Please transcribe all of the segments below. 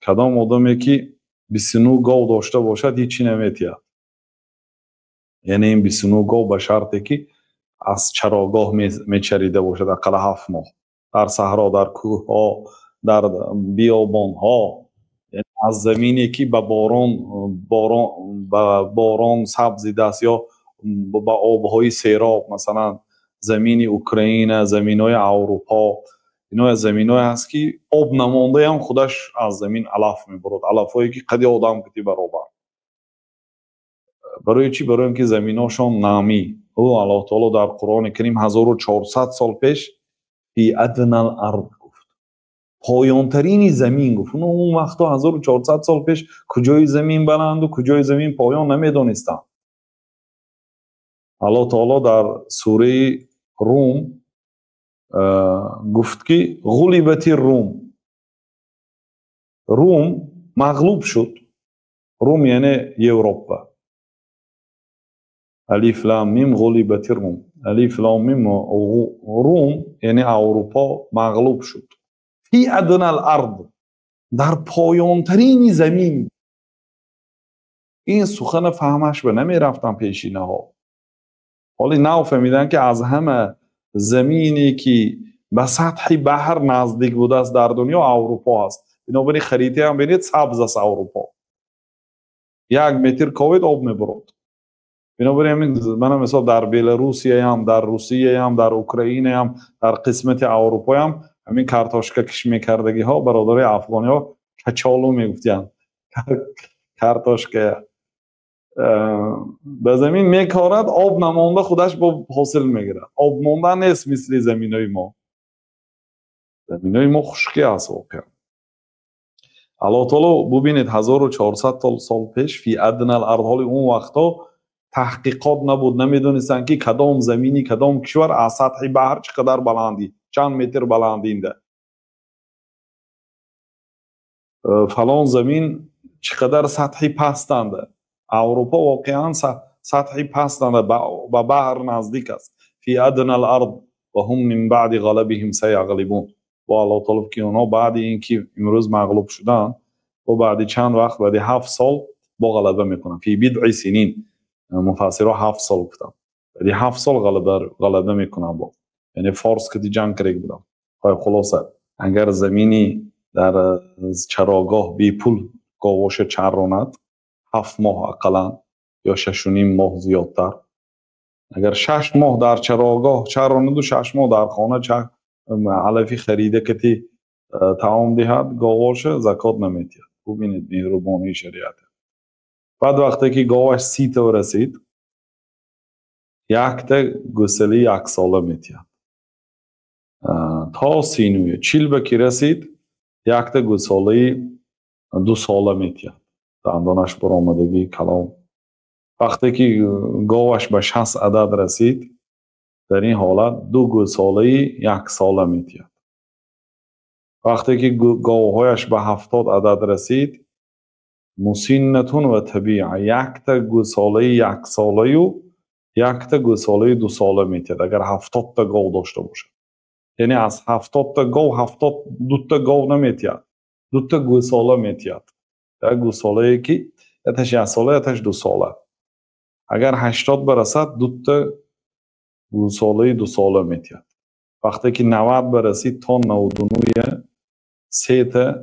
کدام آدمی که 29 گاو داشته باشد هیچی نمیتید. یعنی این 29 گاو به شرطی که از چراگاه میچریده باشد اقل 7 ماه در صحرا، در کوه ها، در بیابان ها، یعنی از زمینی که به باران سبزیده است یا به آبهای سیراب، مثلا زمین اوکراین، زمین های اروپا، اینا زمین های هست که آب نمانده هم خودش از زمین علف میبرد، علف هایی که قدی آدم کتی برابر. برای چی؟ برای اینکه زمین هاشون نامی. او الله تعالی در قرآن کریم 1400 سال پیش فی ادنی الارض گفت، پایانترین زمین گفت. اون وقتا 1400 سال پیش کجای زمین بلند و کجای زمین پایان نمیدونستن. الله تعالی در سوره روم گفت که غلبت الروم، روم مغلوب شد. روم یعنی اروپا. الف لام میم غلبت الروم، الف لام میم روم یعنی اروپا مغلوب شد. فی ادنی الارض، در پایانترین زمین. این سخن فهمش به نمی رفتن پیشینه ها. حالی نو فهمیدن که از همه زمینی که به سطح بحر نزدیک بوده است در دنیا اروپا است. بنابراین خریطه هم بینید سبز است اروپا. 1 متر کوید آب میبرد. بنابراین من مثلا در بلاروسیه هم، در روسیه هم، در اوکراین هم، در قسمت اروپا هم همین کارتاشکا کش میکردگی ها برادرای افغانی ها کچالو میگفتن. کارتاشکا به زمین میکارد، آب نمانده خودش با حاصل میگیره. آب مانده نیست مثل زمینای ما. زمینای ما خشکی است واقعا. الله تعالی ببینید 1400 سال پیش فی ادنی الارض، حال اون وقتا تحقیقات نبود، نمیدونستن که کدام زمینی کدام کشور از سطح بحر چقدر بلندی، چند متر بلندینده، فلان زمین چقدر سطحی پستنده. اروپا واقعا سطحی پستنده، به بحر نزدیک است. فی ادنی الارض و هم من بعد غلبهم سیغلبون. و الله تعالی که اونها بعد اینکه امروز مغلوب شدن و بعد چند وقت، بعد 7 سال با غلبه میکنن. فی بضع سنین، مفسرها 7 سال گفتن، بعد 7 سال غلبه میکنن با، یعنی فارس که دی جنگ کرده بودن. خلاصه اگر زمینی در چراگاه بی پول گاوش چراند 7 ماه اقلا یا 6.5 ماه زیادتر، اگر 6 ماه در چراگاه چراند و 6 ماه در خانه علفی خریده کتی تعام دهد، گاوش زکات نمیتید. ببینید مهربانی شریعت. بعد وقتی که گاوش 30 تا رسید، 1 تا گوساله 1 ساله میتید. تا 40 بکی رسید 1 تا گوساله 2 ساله میتید. دندانش برآمدگی کلام. وقتی که گاوش به 60 عدد رسید، در این حالت 2 گوساله 1 ساله میتید. وقتی که گاوهایش به 70 عدد رسید، مسنتون و طبیعه، 1 تا گوساله 1 ساله و 1 تا گوساله 2 ساله میتید. اگر 70 تا گاو داشته باشه، یعنی از 70 تا گاو 72 تا گاو نمیتید، 2 تا گوساله میتید. یک گوساله که اتش 1 ساله اتش 2 ساله. اگر 80 برسد 2 تا گوساله 2 ساله میتید. وقتی که 90 برسید تا 99 3 تا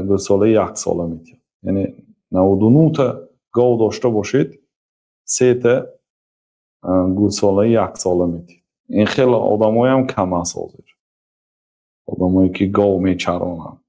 گوساله 1 ساله میتید. یعنی 99 تا گاو داشته باشید 3 تا گوساله 1 ساله میتید. این خیلی آدمایی هم کم است حاضر، آدمایی که گاو میچرانند.